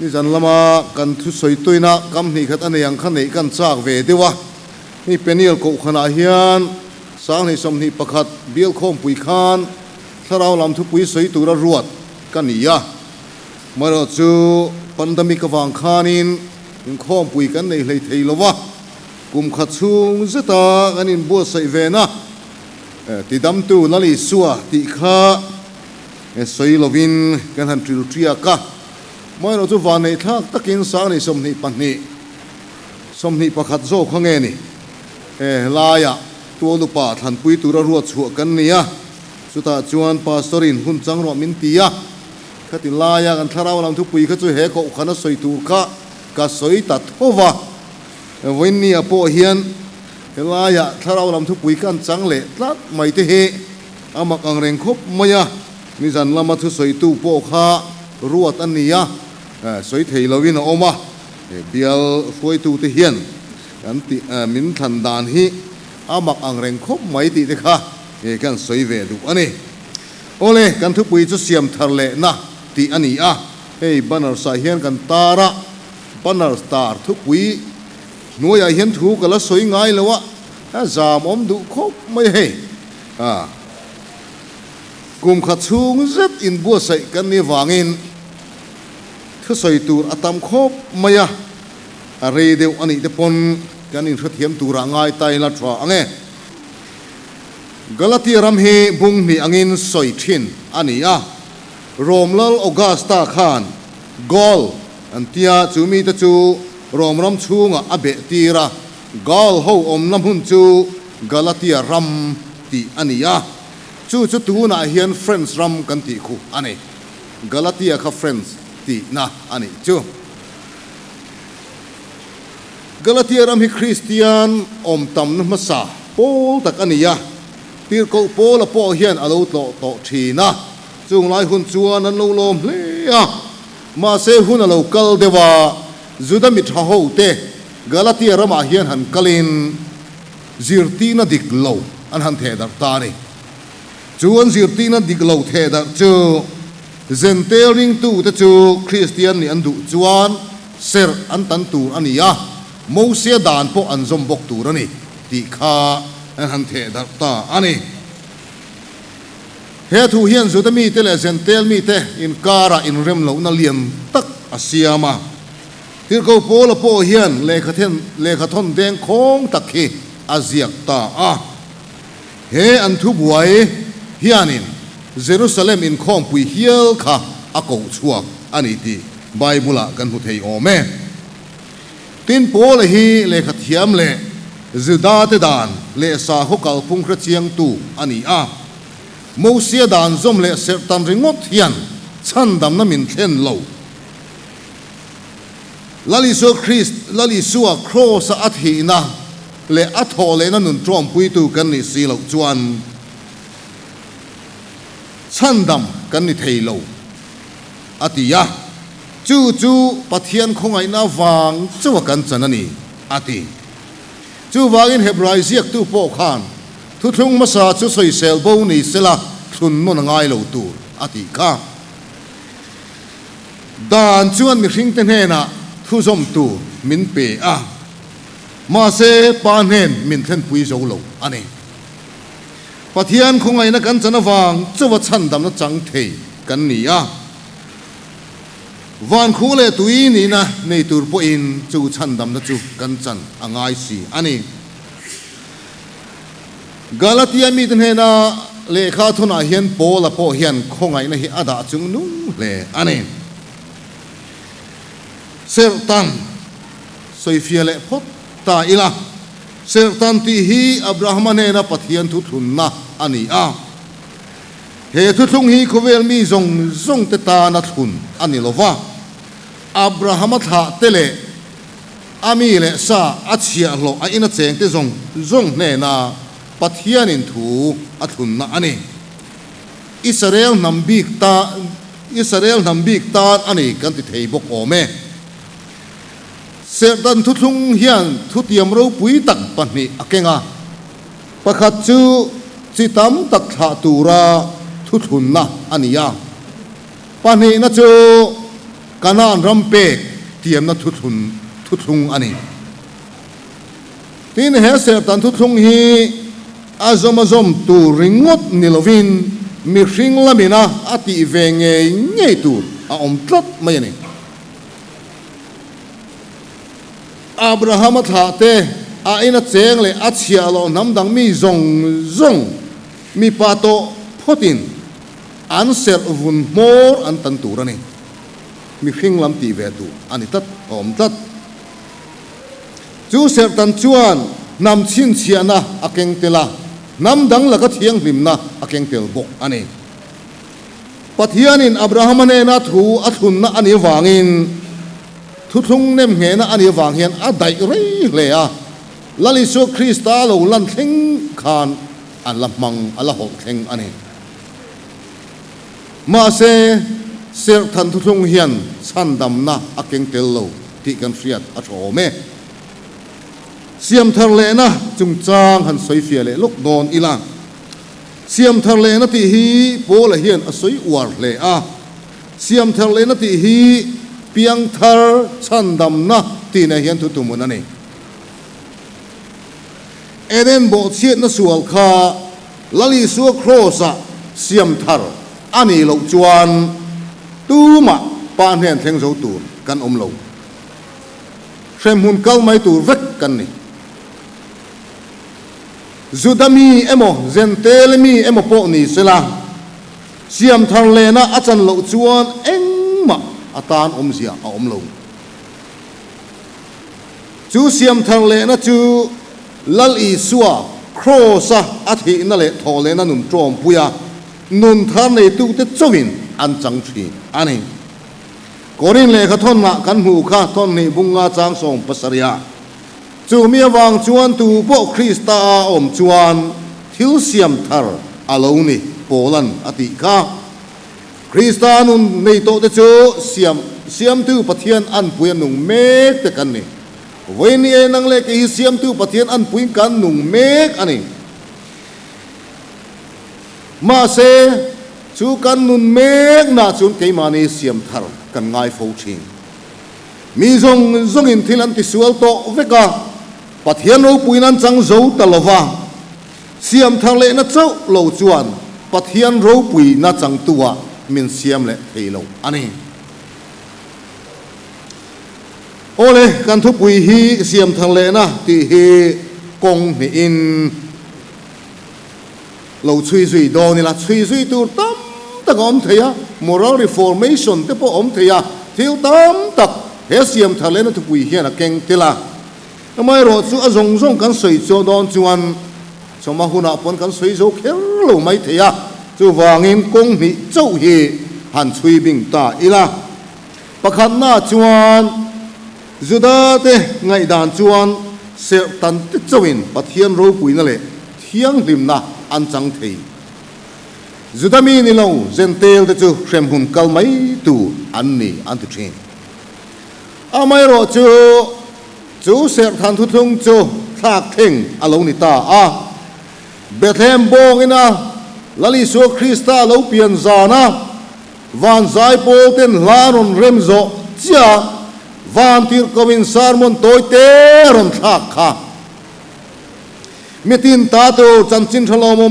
นี่จันละมากันทุสอยตุยนะกำนี่ขัดอันยังขันนี่กันจากเวดีวะนี่เป็นนี่กูขณะเฮียนสร้างในสมนิประคัดเบี้ยข้อมปุยคานถ้าเราลำทุปุยสอยตุระรวดกันนี่ยะเมื่อเราจูปันดมิกวางคานินข้อมปุยกันในเลยเทลวะกุมขัดซุงเจตากันนินบัวใส่เวนะติดำตูนั่นลิสัวติข้าสอยลวินกันหันทริลทรียกะเมื่อเราจูวานในทักตะกินสร้างในสมนิปันนี่สมนิประคัดโจข้างเงนี่ลายะตัวลูกป่าทันปุยตุระรวดชัวกันเนี่ยสุดท้ายจวนปาสตรินหุ่นจังรวมินตียะขัดลายะกันทาราวันทุปุยขัดจุเหกขณะสอยตูกะกะสอยตัดโอวะวันนี้อโปเฮียนลายะทาราวันทุปุยกันจังเละลัดไม่เตะอามักอังเร่งคบมายะมิจันละมาทุสอยตูโปข้ารวดอันนี้ยะสอยเทลวินออกมาเบียลฟวยตูเทียนกันติมินทันดานฮีอามักอังเร่งคบไม่ติเด็กค่ะกันสวยเวดูอันนี้โอเลกันทุกปีจะเสียมทะเลนะติอันนี้บันอาร์สายเฮียนกันตาระบันอาร์สตาร์ทุกปีหน่วยเฮียนถูกกันแล้วสวยง่ายเลยวะจามอมดูคบไม่ให้กุมขัดชูงเจ็ดอินบัวใส่กันนี่วางินถ้าใส่ตูอัตมคบไม่อะไรเดียวอันนี้จะปนกันนี่ถ้าเทียมตูร่างง่ายไตละทว่าอังเงกาลาตีรัมเฮบุงนี่อังอินสอยทินอันนี้โรมลลออกัสตาคานกอลอันที่จูมีตะจูโรมรัมชูงอเบตีระกอลเฮาอมน้ำหุ่นจูกาลาตีรัมตีอันนี้จูตูน่าเฮียนเฟรนส์รัมกันตีคู่อันนี้กาลาตีค่ะเฟรนส์ตีนะอันนี้จูกาลาตีรัมฮิคริสเตียนอมตำนมัสสาโปตักอันนี้ตีร์โกโปละโปเฮียนอาลูโตทีนะจุงไลหุ่นจวนนั้นลูลมเลียมาเซหุ่นอาลูกัลเดวาจุดมิทาโฮเตกาลาตีรัมอาเฮียนหันกัลินจิรตีนดิกโลอันหันเทดักตานีจวนจิรตีนดิกโลเทดักจูเซนเตลิงตูตะจูคริสเตียนนี่อันดุจวนเซอร์อันตันตูอันนี้โมเสดานพออันซอมบกตูรันี่ติข้าอันหันเทดักตาอันนี้เฮทูเฮียนสุดมีเตเลเซนเตลมีเตอินการะอินเรมเหล่านั่นเลียมตักอาเซียมาที่เขาโปละโปเฮียนเลขาทนแดงโค้งตักฮีอาเซียกตาเฮอันทุบไว้เฮียนินเยรูซาเล็มอินข้องปุยเฮียลค่ะอากูชัวอันนี้ที่ไบเบิลกันหุเทยโอเมตินโปละฮีเลขาเทียมเลจุดาเตดานเลสาฮกลพุงครเชียงตูอันนี้โมเสดานซอมเลเสตันริงอดเฮียนชันดำน้ำมินเทนโลลาลิโซคริสลาลิโซครอสอัฐินะเลอัทโอเลนันนุนทรอมปุยตูกันนี่สีเหลาจวนชันดำกันนี่เทโลอติยะจูปะเทียนคงไงน่าวางจัวกันจันนี่อติจูวางินเฮบไรเซียกตูโปขานทุทุ่งมาสาจูสอยเซลโบนี่เสละทุนนนง่ายเหลาตูอติกาดานจวนมิริงเตนเฮนะทุจมตูมินเปมาเซปานเฮนมินเทนปุยโจโลอันนี้ปะเทียนคงไงนะกันจันวางจัวชันดำนะจังเทกันนี่วันคู่เลตุยนี่นะในตูร์ปอินจูชันดำนะจูกันจันอ่างไอซีอันนี้กาลาตีมีตันเฮนะเลขาทุนอาเฮียนโปละโปเฮียนคงไงนะฮิอาดาจุงนุ่งเลอันนี้เซอร์ตันสอยฟิเลพอตาอิละเซอร์ตันที่ฮีอับราฮัมเนนะปะเทียนทุทุนนะอันนี้เฮทุทุงฮีคุเวลมีซงเตตานัทุนอันนี้ลว่าอับราฮัมทะเตเลอามีเลซาอัจฉริยะโลอินะเจงเตซงเนนาปัทยานินทูอัทุนนะอันนี้อิสราเอลนำบิกตาอันนี้กันติเทยบกโอเมเสดันทุทุงเฮียนทุติยมรูปุยตักปันนี้อเกงประคัดจูจิตามตักถาตูราทุทุนนะอันนี้ปันนี้นะจู kanan rampe tiam na thu thung ani tin he ser tan thu thung hi azom tu ringot nilovin mi hring lamina ati ve nge tu a om tlat mai ani Abraham tha te a ina cheng le a chia lo nam dang mi zong mi pa to photin an ser vun mor an tan tur ani mi hring lam ti ve tu ani tat om tat chu ser tan chuan nam chin chiana akeng tela nam dang la ka thiang hlim na akeng tel bok ani pathianin Abraham ne na thu athun na ani wangin thu thung nem nge na ani wang hian a dai rei hle a lali su Krista lo lan thing khan an lamang ala hol thing ani ma se ser than thu thung hian san dam na akeng tel lo ti kan riat a tho me siam thar le na chung chang han soi fia le lok don ilang siam thar le na ti hi pol hian a soi war le a siam thar le na ti hi piang thar chan dam na ti na hian thu tumun ani eden bo chiat na sual kha lali su crossa siam thar ani lo chuan tu ma pan hian thleng zo tur kan om lo sem hun kal mai tur vek kan ni Zudami emo zentelmi emo po ni sela siam thar le na achan lo chuan engma atan omzia a omlo chu siam thar le na chu lal i suwa crossa athi na le thole na num trom puya nun thar nei tu te chowin an chang thi ani korin le kha thon na kan hu kha thon ni bunga chang song pasaria chu mi wang chuan tu bo Krista om chuan thil siam thar aloni polan ati kha Krista nun nei to te chu siam tu pathian an puan nung mek te kan ni voini e nang le ke siam tu pathian an puin kan nung mek ani ma se chu kan nun mek na chun ke mani siam thar kan ngai fo thing mi zong in thil an ti sual to veka pathian ro puinan chang zo talova siam thar le na chau lo chuan pathian ro pui na chang tuwa min siam le theilo ani ole kan thu pui hi siam thar le na ti hi kong ni in lo chui do ni la chui tu tam tak om theya moral reformation te po om theya thil tam tak he siam thar le na thu pui hian a keng tela mai ro chu a zong kan soi cho don chuan choma huna pon kan soi zo kher lo mai theya chu wangin kong ni chau hi han chui bing ta ila pakhat na chuan juda te ngai dan chuan se tan te chawin pathian ro puina le thiang lim na an chang thei juda mi ni lo zentel te chu khrem hun kal mai tu an ni an tu thin a mai ro chu ser than thu thung chu thak thing alo ni ta a Bethlehem bong ina lali su Krista lo pian zana van zai pol ten laron remzo chia van tir kovin sarmon toy te ron thak kha mitin ta to chanchin thalo mo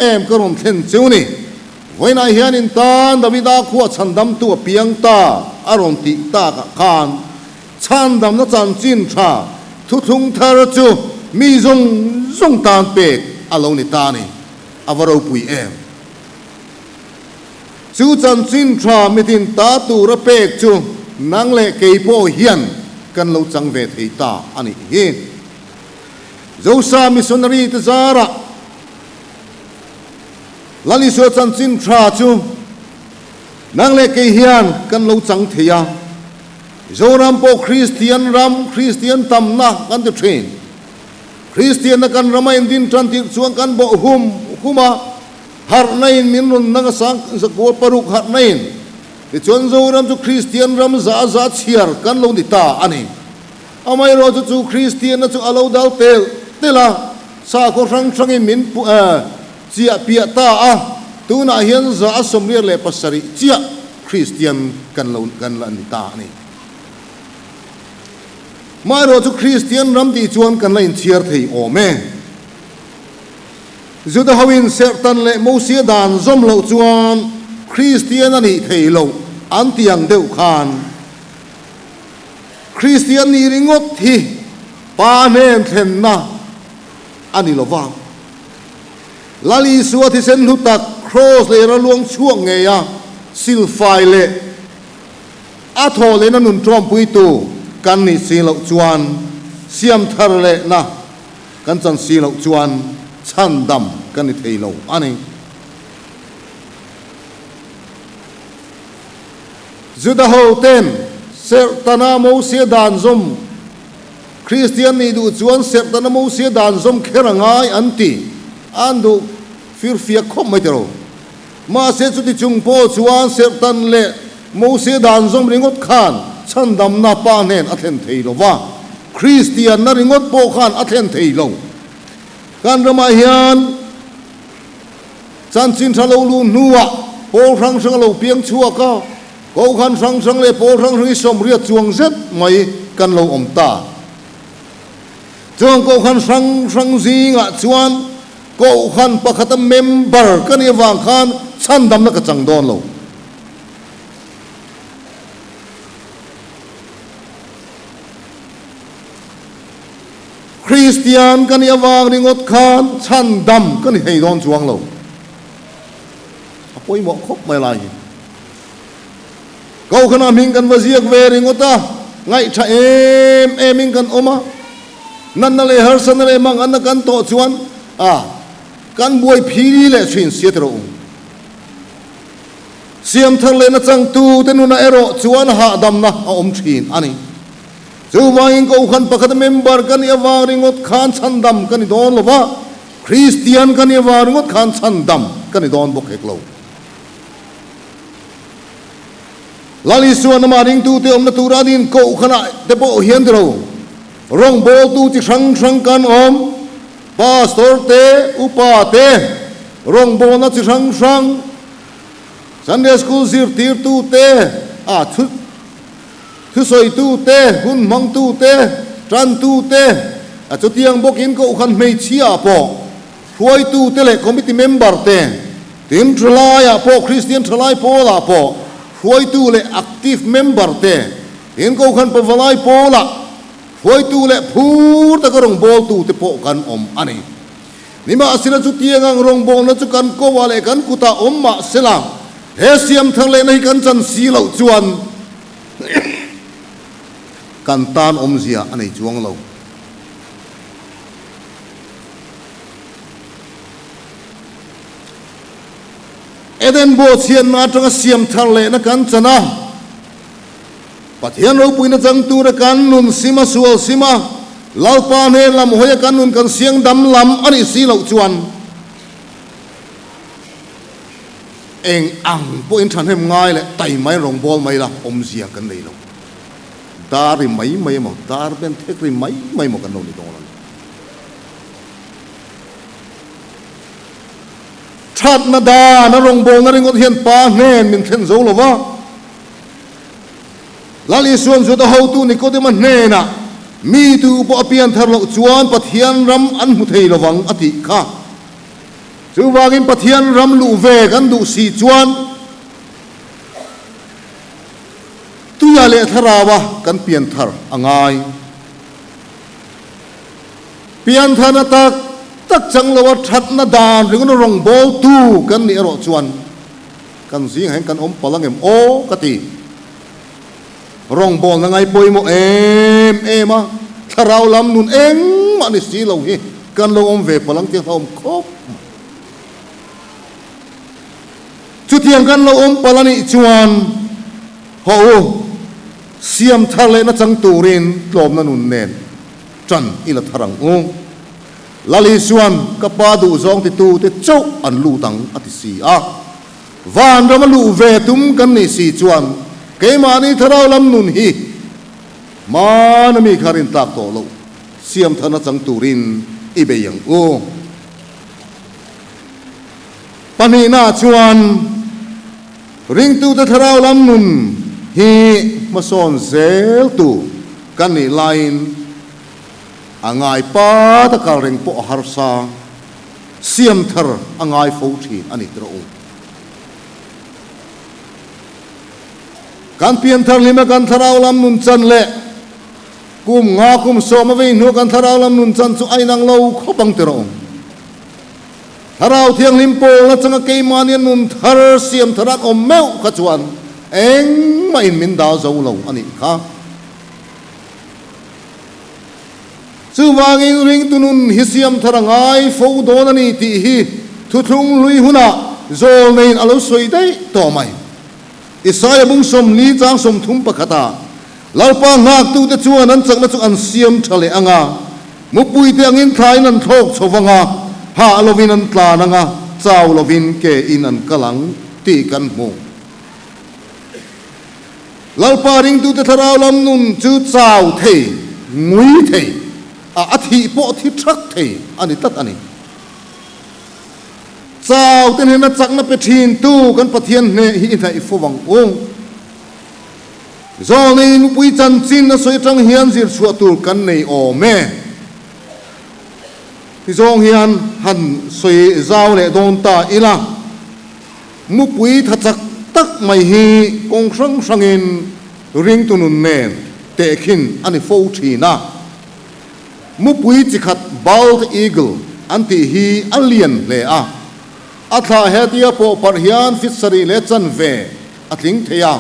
em karon thlen chuni voina hian in tan davida khuwa chandam tu piang ta aron ti ta ka khan chan dam na chan chin tha thu thung thar chu mi zong tan pe alo ni ta ni avaro pui em chu chan chin tha mitin ta tu ra pek chu nang le ke po hian kan lo chang ve thei ta ani hi zosa missionary te zara lali so chan chin tha chu nang le ke hian kan lo chang theya zoram po Christian tam na kan tu train Christian na kan ramain din tran ti chuang kan bo huma har nain min run na sang sa ko paruk har nain ti chon zoram chu Christian ram za chiar kan lo ni ta ani amai ro chu Christian na chu alo dal tel tela sa ko rang in min chia pia ta a tu na hian za somrier le pasari chia Christian kan la ni ta ni mai ro chu Christian ram ti chuan kan la in chiar thei o me zuda hawin sertan le mosia dan zom lo chuan Christian ani thei lo an tiang deuh khan Christian ni ringot hi pa nen then na ani lova lali suat hi sen hutak cross le ra luang chuang nge ya sil fai le a tho le na nun trom pui tu kan ni si lo chuan siam thar le na kan chan si lo chuan chan dam kan ni thei lo ani zuda ho ten ser tana mo sia dan zom Christian ni du chuan ser tana mo sia dan zom kherangai anti andu fir fia khom mai tero ma se chu ti chung po chuan ser tan le mo sia dan zom ringot khan chan dam na pa nen athen thei lo wa Christian na ringot po khan athen thei lo kan rama hian chan chin thalo lu nuwa pol rang sang lo piang chua ka ko khan sang sang le pol rang ri som ria chuang zet mai kan lo om ta chuang ko khan sang zinga chuan ko khan pakhat member kan ye wang khan chan dam na ka chang don lo Christian kan ye wang ringot khan chan dam kan hei don chuang lo apoi mo khop mai lai ko khana ming kan waziak ve ringota ngai tha em ming kan oma nan na le har san le mang an kan to chuan kan buai phiri le thin sia tro siam thar le na chang tu te nu na ero chuan ha dam na om thin ani chu wain ko khan pakhat member kan ya wa ringot khan chan dam kan don lo ba Christian kan ya wa ringot khan chan dam kan don bok hek lo lali suan ma ring tu te om na tura din ko khana te po hian dro rong bol tu chi sang kan om pastor te upa te rong bol na chi sang Sunday school sir tir tu te thu soi tu te hun mang tu te tran tu te chu tiang bokin ko khan mei chia po huai tu te le committee member te tim thlai po Christian thlai po la po huai tu le active member te in ko khan pa walai po la huai tu le phur ta ka rong bol tu te po kan om ani nima asina chu tiangang rong bol na chu kan ko wale kan kuta om ma sela he siam thang le nei kan chan si lo chuan kan tan om zia anei chuang lo eden bo chian na tanga siam thang le na kan chana pathian ro puina chang tu ra kan nun sima sual sima lalpa ne lam hoya kan nun kan siang dam lam ani si lo chuan eng ang po in than hem ngai le tai mai rong bol mai la om zia kan nei lo dar mai mo dar ben thek ri mai mo kan lo ni dong lan that na da na rong bol na ringot hian pa nen min then zo lo wa lali suan zu da ho tu ni ko de man ne na mi tu po apian thar lo chuan pathian ram an mu thei lo wang ati kha chu wangin pathian ram lu ve kan du si chuan tu ya le tharawa kan pian thar angai pian thana tak chang lo that na dan ring no rong bol tu kan ni ro chuan kan zing hen kan om palangem o kati rong bol na ngai poi mo em a tharau lam nun eng ma ni si lo hi kan lo om ve palang ti thom khop chu tiang kan lo om palani chuan ho siam thale na chang turin tlom na nun nen chan ila tharang lali suan kapa du zong ti tu te chau an lu tang ati si van ram lu ve tum kan ni si chuan ke ma ni tharau lam nun hi ma na mi kharin tak to lo siam thana chang turin ibe yang pani na chuan ring tu ta tharau lam nun hi mason zel tu kan ni line angai pa ta kal ring po har sa siam thar angai fo thi ani tro kan pian thar lima kan tharau lam nun chan le kum nga kum so ma ve nu kan tharau lam nun chan chu ai nang lo khopang tro tharau thiang lim po la changa ke manian nun thar siam tharat om meu kha chuan eng ma in min da zo lo ani kha chu wangin ring tunun hi siam tharangai fo don ani ti hi thu thung lui huna zol nein alo soi dai to mai isaya bung som li chang som thum pakhata lalpa ngak tu te chuan an chakna chu an siam thale anga mupui te angin thlai nan thok chowanga ha lovin an tla nanga chaw lovin ke in an kalang ti kan mu lalpa ring tu te tharau lam nun chu chaw thei ngui thei a thi po thi thak thei ani tat ani chaw ten hena chakna pe thin tu kan pathian ne hi thai fowang ong zo nei nu pui chan chin na soi tang hian zir chua tur kan nei o me hi zong hian han soi zaw le don ta ila mu pui tha chak tak mai hi kong sang sangin ring tunun nen te khin ani fo thina mu pui chi khat bald eagle anti hi alien le a atha hetia po par hian fit sari le chan ve atling theya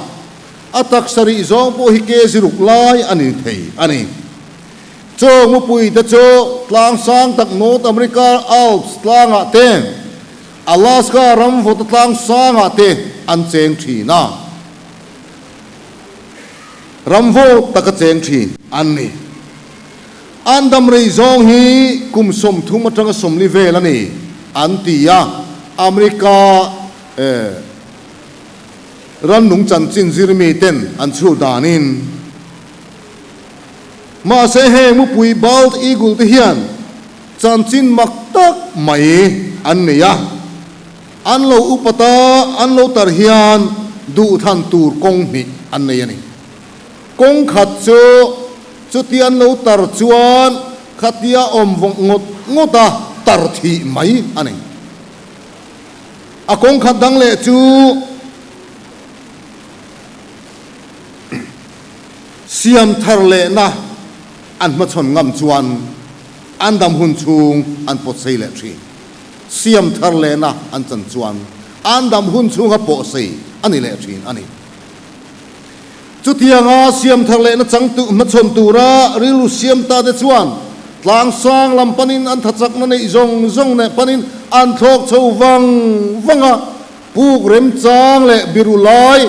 atak sari zong po hi ke ziruk lai ani thei ani cho mu pui ta cho tlang sang tak North America Alps tlanga te Alaska ram vo tlang sang te an cheng thina ram vo tak cheng thi ani andam rei zong hi kum som thum atanga som li vel ani antia America ran nung chan chin zirmi ten an chu danin ma se he mu pui bald eagle te hian chan chin mak tak mai an neya an lo upata an lo tar hian du than tur kong mi an nei ani kong khat chu chu tian lo tar chuan khatia om vong ngot ngota tar thi mai ani a kong khat dang le chu siam thar le na an ma chon ngam chuan an dam hun chung an pot sei le thi siam thar le na an chan chuan an dam hun chung a po sei ani le thin ani chu tianga siam thar le na chang tu ma chon tu ra rilu siam ta de chuan tlang sang lam panin an thachak na nei zong zong ne panin an thok chho wanga puk rem chang le birulai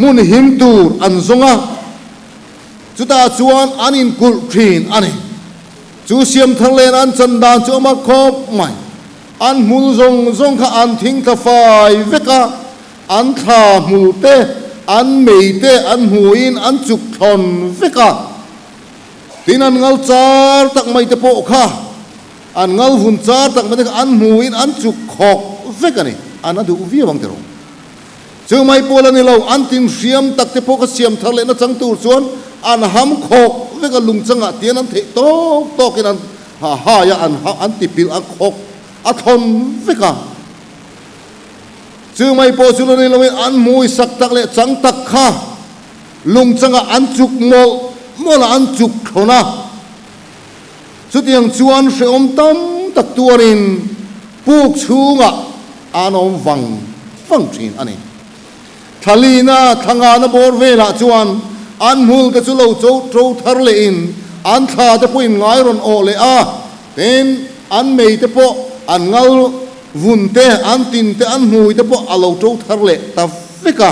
mun him tur an zonga chuta chuan anin kul thin ani chu siam thar len an chan dan chu ma khop mai an mul zong zong kha an thing tha fai veka an tha mul te an mei te an huin an chuk thon veka tin an ngal char tak mai te po kha an ngal hun char tak mai an huin an chuk khok veka ni an adu vi wang te ro chu mai pola ni lo an tin siam tak te po ka siam thar len na chang tur chuan an ham khok veka lung changa tian an the to kin an ha ya an tipil an khok a thon veka chu mai po chu ni lo an mui sak tak le chang tak kha lung changa an chuk mola an chuk thona chu tiang chuan se om tam tak tuarin puk chunga an om wang thin ani thalina thanga na bor vela chuan an mul ka chu lo tro thar le in an tha te po in ngai ron o le a ten an mei te po an ngal vun te an tin te an hui te po alo tro thar le ta veka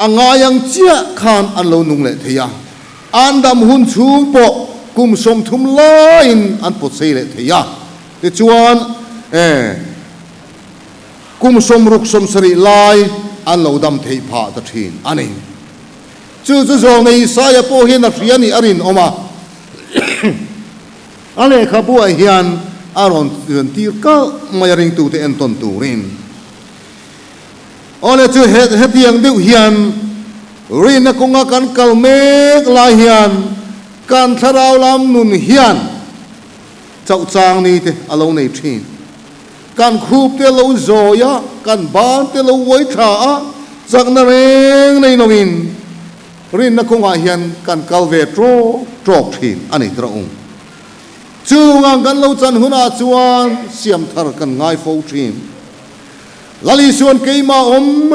angayang chia khan an lo nung le theya an dam hun chung po kum som thum lain an pot sei le theya te chuan kum som ruk som sari lai an lo dam thei pha ta thin ani chu zo nei sa ya po hin a riani arin oma ale khabu a hian aron tir ka mayaring tu te enton turin ole chu hetiang deuh hian rin na kunga kan kalmek la hian kan tharau lam nun hian chau chang ni te alo nei thin kan khup te lo zoya kan ban te lo woi tha a chak na reng nei novin rin na kunga hian kan kalve trok thin ani traung chu ngang kan lo chan huna chuan siam thar kan ngai fo thin lali suan keima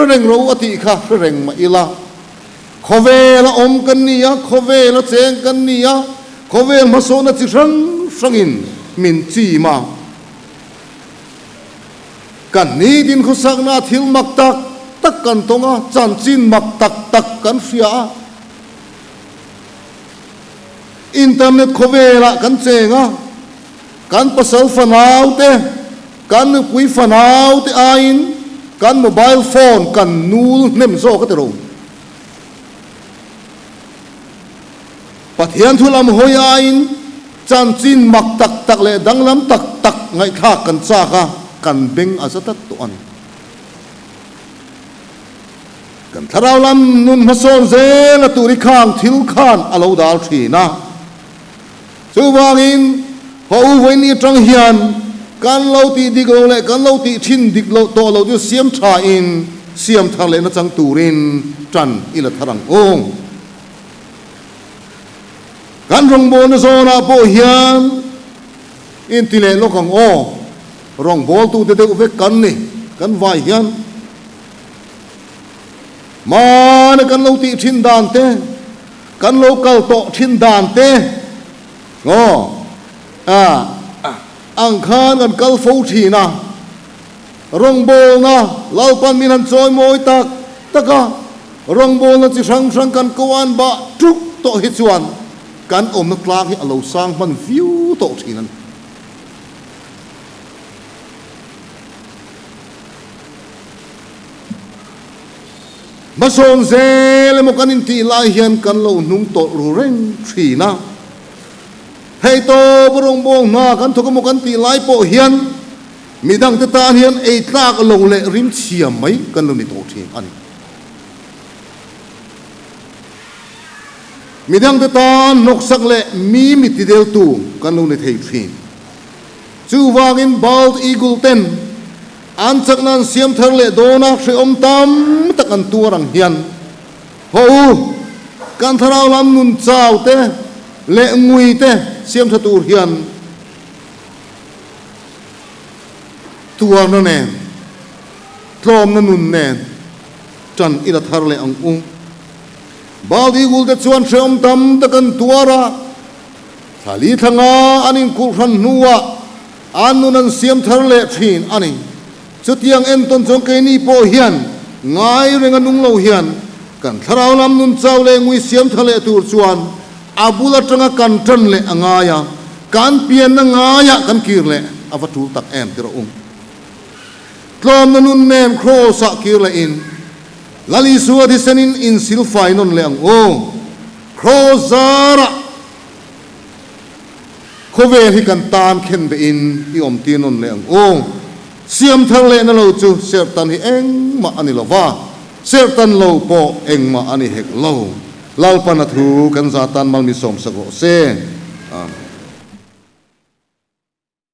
reng ro ati kha reng ma ila khovel om kan nia khovel cheng kan nia khovel ma so na chi rangin min chi ma kan ni din khu sak na thil mak tak kan tonga chan chin mak tak kan fia internet khovela kan chenga kan pasal fanau te kan pui fanau te ain kan mobile phone kan nul nem zo ka te ro pathian thulam hoya in chan chin mak tak le danglam tak ngai kha kan cha kha kan beng azatat to an kan tharau lam nun mason ze la turi khang thil khan alo dal thina chu wangin ho voi ni tang hian kan lo ti dik lo le kan lo ti thin dik lo to lo ju siam tha in siam thar le na chang turin tran ila tharang ong kan rong bo na zona po hian in ti le lo kang o rong bol tu te ve kan ni kan vai hian ma na kan lo ti thin dan te kan lo kal to thin dan te ngo ang khan kan kal fo thi na rong bol na lau pan min han choi moi taka rong bol na chi sang kan kawan ba truk to hi chuan kan om na tlak hi alo sang man view to thinan mason zel mo kanin ti lai hian kan lo nung to ru reng thina hei to burong bong na kan thok mo kan ti lai po hian midang te ta hian ei tlak lo le rim chiam mai kan lo ni to thi ani midang te ta nok sak le mi ti del tu kan lo ni thei thin chu wangin bald eagle ten an chak nan siam thar le dona hri om tam tak an turang hian ho kan tharau lam nun chau te le ngui te siam tha tur hian tuar na ne tlom na nun ne chan ila thar le ang baldi gul te chuan hri om tam tak an tuara thali thanga anin kul ran nuwa anun an siam thar le thin ani chutiang en ton chong ke ni po hian ngai renga nung lo hian kan tharau lam nun chaw le ngui siam thale tur chuan abula tanga kan tran le angaya kan pian na ngaya kan kir le avatul tak em tira tlom na nun nem cross a kir le in lali suwa di senin in silfai non le ang cross zara khove hi kan tan khen be in i om ti non le ang siam thar le na lo chu ser tan hi eng ma ani lova ser tan lo po eng ma ani hek lo lalpa na thu kan za tan mal mi som sago se